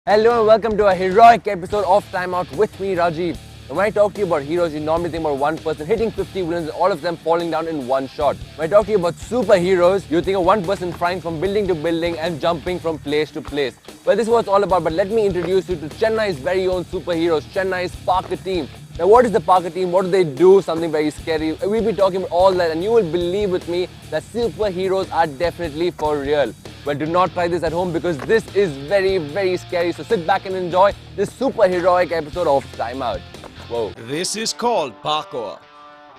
Hello and welcome to a heroic episode of Timeout with me, Rajiv. When I talk to you about heroes, you normally think about one person hitting 50 villains and all of them falling down in one shot. When I talk to you about superheroes, you think of one person flying from building to building and jumping from place to place. Well, this is what it's all about, but let me introduce you to Chennai's very own superheroes, Chennai's Parkour team. Now, what is the Parkour team? What do they do? Something very scary. We'll be talking about all that, and you will believe with me that superheroes are definitely for real. But do not try this at home because this is very, very scary. So sit back and enjoy this super heroic episode of Timeout. Whoa. This is called parkour.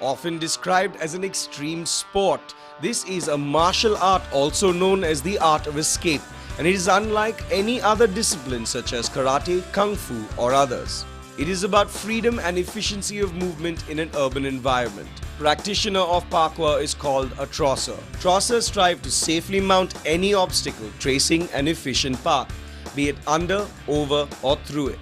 Often described as an extreme sport, this is a martial art also known as the art of escape, and it is unlike any other discipline such as karate, kung fu or others. It is about freedom and efficiency of movement in an urban environment. Practitioner of parkour is called a trosser. Trossers strive to safely mount any obstacle, tracing an efficient path, be it under, over or through it.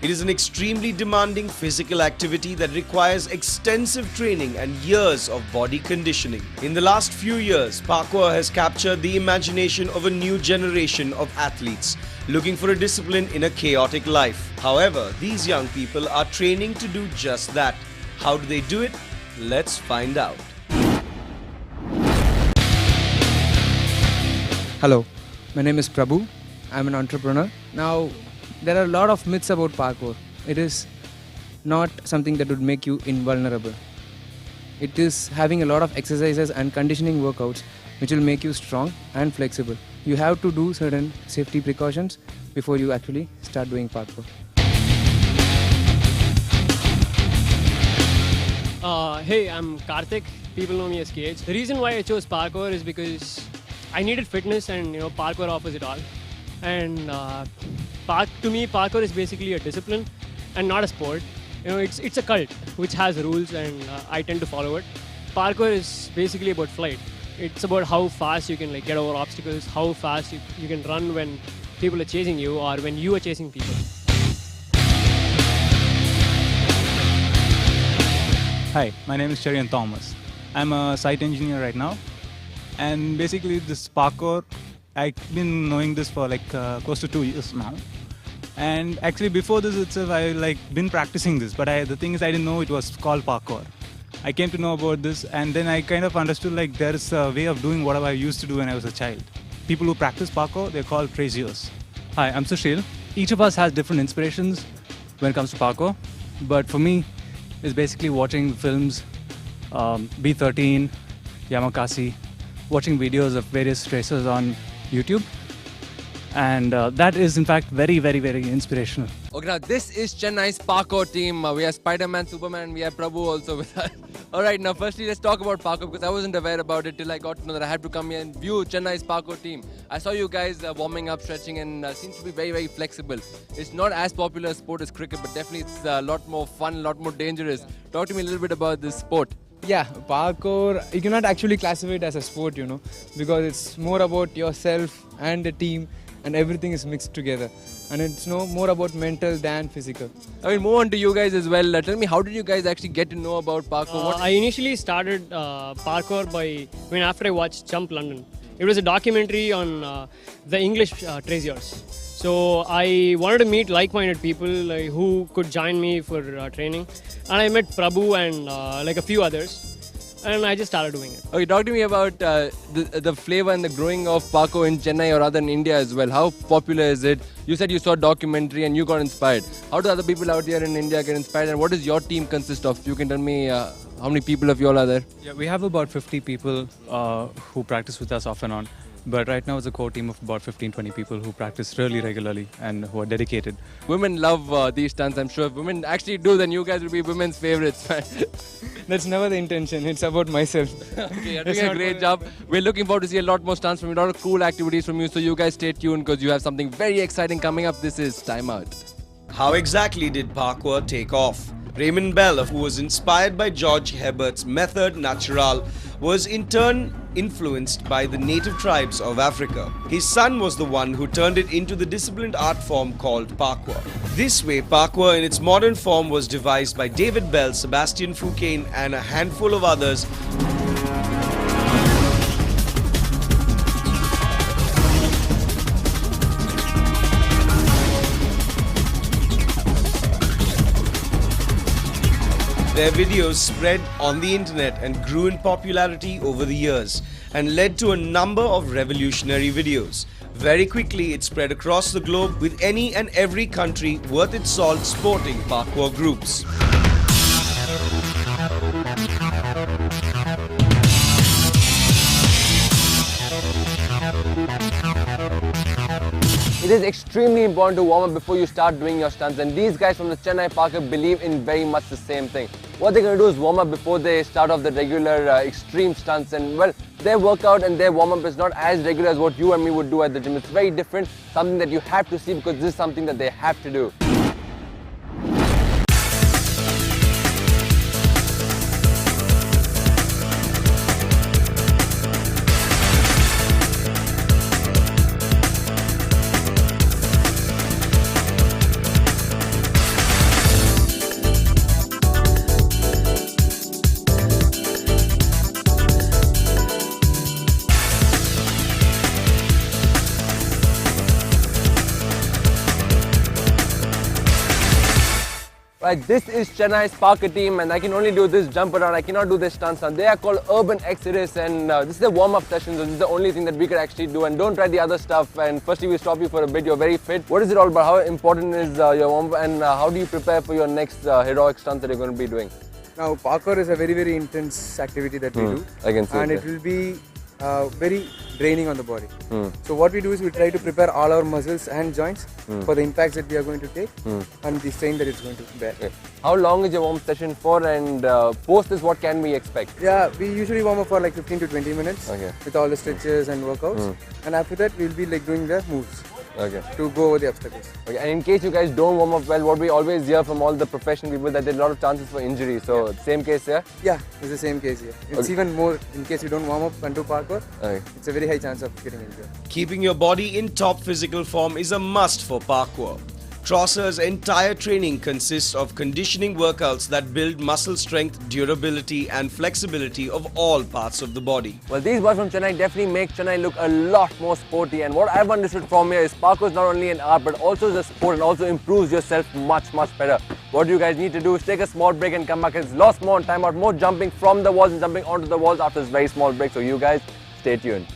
It is an extremely demanding physical activity that requires extensive training and years of body conditioning. In the last few years, parkour has captured the imagination of a new generation of athletes looking for a discipline in a chaotic life. However, these young people are training to do just that. How do they do it? Let's find out. Hello, my name is Prabhu. I'm an entrepreneur. Now, there are a lot of myths about parkour. It is not something that would make you invulnerable. It is having a lot of exercises and conditioning workouts which will make you strong and flexible. You have to do certain safety precautions before you actually start doing parkour. Hey, I'm Karthik. People know me as KH. The reason why I chose parkour is because I needed fitness, and parkour offers it all. And to me, parkour is basically a discipline and not a sport. It's a cult which has rules, and I tend to follow it. Parkour is basically about flight. It's about how fast you can get over obstacles, how fast you can run when people are chasing you or when you are chasing people. Hi, my name is Cherian Thomas. I'm a site engineer right now, and basically this parkour, I've been knowing this for close to 2 years now. And actually before this itself, I been practicing this, but the thing is I didn't know it was called parkour. I came to know about this, and then I kind of understood there is a way of doing whatever I used to do when I was a child. People who practice parkour, they're called craziers. Hi, I'm Sushil. Each of us has different inspirations when it comes to parkour, but for me, it's basically watching films, B13, Yamakasi, watching videos of various racers on YouTube, and that is in fact very, very, very inspirational. Okay, now this is Chennai's Parkour team. We have Spider-Man, Superman, we have Prabhu also with us. Alright, now firstly let's talk about parkour because I wasn't aware about it till I got to know that I had to come here and view Chennai's Parkour team. I saw you guys warming up, stretching, and seems to be very, very flexible. It's not as popular a sport as cricket, but definitely it's a lot more fun, a lot more dangerous. Talk to me a little bit about this sport. Yeah, parkour, you cannot actually classify it as a sport, because it's more about yourself and the team, and everything is mixed together. And it's more about mental than physical. I mean, move on to you guys as well. Tell me, how did you guys actually get to know about parkour? I initially started parkour after I watched Jump London. It was a documentary on the English Treasures. So I wanted to meet like-minded people who could join me for training. And I met Prabhu and a few others. And I just started doing it. Okay, talk to me about the flavor and the growing of parkour in Chennai or rather in India as well. How popular is it? You said you saw a documentary and you got inspired. How do other people out here in India get inspired, and what does your team consist of? You can tell me how many people of you all are there? Yeah, we have about 50 people who practice with us off and on. But right now it's a core team of about 15-20 people who practice really regularly and who are dedicated. Women love these stunts, I'm sure. If women actually do, then you guys will be women's favorites. That's never the intention, it's about myself. Okay, you're doing a great job. We're looking forward to see a lot more stunts from you, a lot of cool activities from you. So you guys stay tuned because you have something very exciting coming up. This is Timeout. How exactly did parkour take off? Raymond Bell, who was inspired by George Herbert's method natural, was in turn influenced by the native tribes of Africa. His son was the one who turned it into the disciplined art form called parkour. This way, parkour in its modern form was devised by David Bell, Sebastian Foucault, and a handful of others. Their videos spread on the internet and grew in popularity over the years and led to a number of revolutionary videos. Very quickly, it spread across the globe with any and every country worth its salt sporting parkour groups. It is extremely important to warm up before you start doing your stunts, and these guys from the Chennai Parkour believe in very much the same thing. What they're going to do is warm up before they start off the regular extreme stunts, and well, their workout and their warm up is not as regular as what you and me would do at the gym. It's very different, something that you have to see because this is something that they have to do. Right, this is Chennai's Parkour team, and I can only do this jump around. I cannot do this stunts now. They are called Urban Exodus, and this is the warm-up session. So this is the only thing that we could actually do. And don't try the other stuff. And firstly, we stop you for a bit. You're very fit. What is it all about? How important is your warm-up, and how do you prepare for your next heroic stunt that you're going to be doing? Now, parkour is a very, very intense activity that we do. I can see and it will be very draining on the body. So what we do is we try to prepare all our muscles and joints for the impacts that we are going to take and the strain that it's going to bear. Okay. How long is your warm session for, and post this, what can we expect? Yeah, we usually warm up for like 15 to 20 minutes Okay. with all the stretches and workouts. And after that, we'll be like doing the moves Okay. to go over the obstacles. Okay. And in case you guys don't warm up well, what we always hear from all the professional people that there's a lot of chances for injury. So same case here? Yeah, it's the same case here. It's even more in case you don't warm up and do parkour. Okay. It's a very high chance of getting injured. Keeping your body in top physical form is a must for parkour. Crosser's entire training consists of conditioning workouts that build muscle strength, durability and flexibility of all parts of the body. Well, these boys from Chennai definitely make Chennai look a lot more sporty, and what I've understood from here is parkour is not only an art but also is a sport and also improves yourself much better. What you guys need to do is take a small break and come back. It's lots more on timeout, more jumping from the walls and jumping onto the walls after this very small break, so you guys stay tuned.